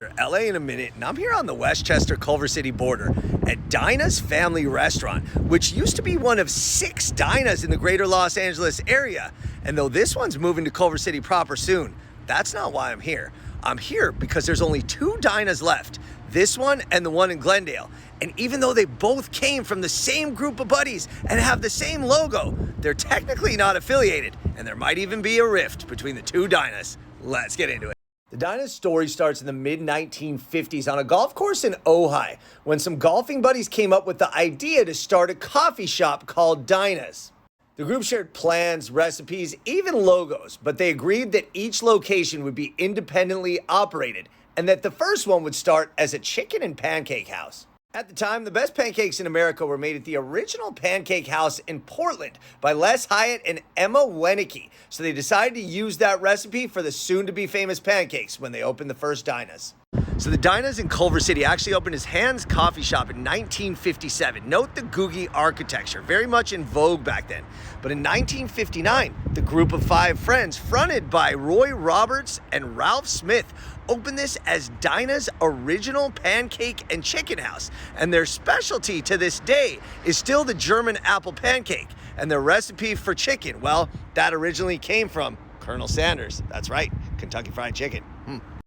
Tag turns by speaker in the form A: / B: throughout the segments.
A: LA in a minute, and I'm here on the Westchester-Culver City border at Dinah's Family Restaurant, which used to be one of 6 Dinahs in the greater Los Angeles area. And though this one's moving to Culver City proper soon, that's not why I'm here. I'm here because there's only 2 Dinahs left, this one and the one in Glendale. And even though they both came from the same group of buddies and have the same logo, they're technically not affiliated, and there might even be a rift between the 2 Dinahs. Let's get into it. The Dinah's story starts in the mid-1950s on a golf course in Ojai when some golfing buddies came up with the idea to start a coffee shop called Dinah's. The group shared plans, recipes, even logos, but they agreed that each location would be independently operated and that the first one would start as a chicken and pancake house. At the time, the best pancakes in America were made at the original pancake house in Portland by Les Hyatt and Emma Wenicky. So they decided to use that recipe for the soon-to-be famous pancakes when they opened the first Dinah's. So the Dinah's in Culver City actually opened as Hans Coffee Shop in 1957. Note the googie architecture, very much in vogue back then. But in 1959, the group of 5 friends, fronted by Roy Roberts and Ralph Smith, opened this as Dinah's original pancake and chicken house. And their specialty to this day is still the German apple pancake. And their recipe for chicken, well, that originally came from Colonel Sanders. That's right, Kentucky Fried Chicken.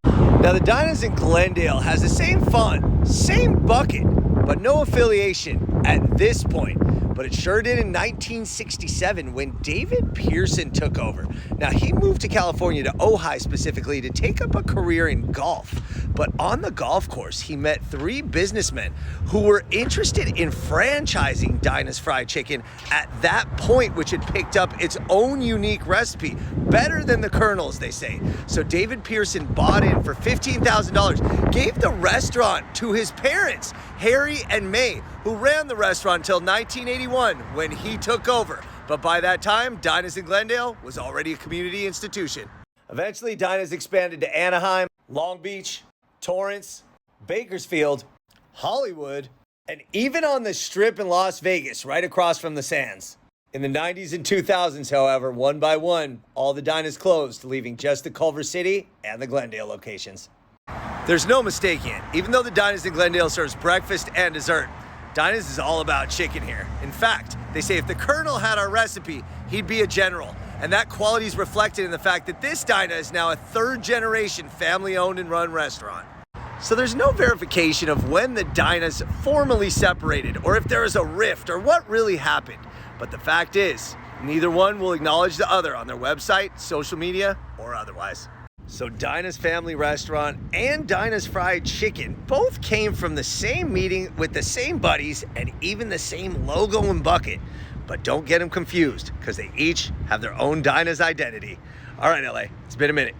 A: Now the Dinah's in Glendale has the same font, same bucket, but no affiliation at this point. But it sure did in 1967 when David Pearson took over. Now he moved to California, to Ojai specifically, to take up a career in golf. But on the golf course, he met 3 businessmen who were interested in franchising Dinah's Fried Chicken at that point, which had picked up its own unique recipe, better than the Colonel's, they say. So David Pearson bought in for $15,000, gave the restaurant to his parents, Harry and May, who ran the restaurant until 1981 when he took over. But by that time, Dinah's in Glendale was already a community institution. Eventually, Dinah's expanded to Anaheim, Long Beach, Torrance, Bakersfield, Hollywood, and even on the Strip in Las Vegas, right across from the Sands. In the 90s and 2000s, however, one by one, all the Dinah's closed, leaving just the Culver City and the Glendale locations. There's no mistaking it. Even though the Dinah's in Glendale serves breakfast and dessert, Dinah's is all about chicken here. In fact, they say if the Colonel had our recipe, he'd be a general. And that quality is reflected in the fact that this Dinah is now a 3rd-generation family-owned and run restaurant. So there's no verification of when the Dinah's formally separated, or if there is a rift, or what really happened. But the fact is, neither one will acknowledge the other on their website, social media, or otherwise. So Dinah's Family Restaurant and Dinah's Fried Chicken both came from the same meeting with the same buddies and even the same logo and bucket. But don't get them confused, because they each have their own Dinah's identity. All right, LA, it's been a minute.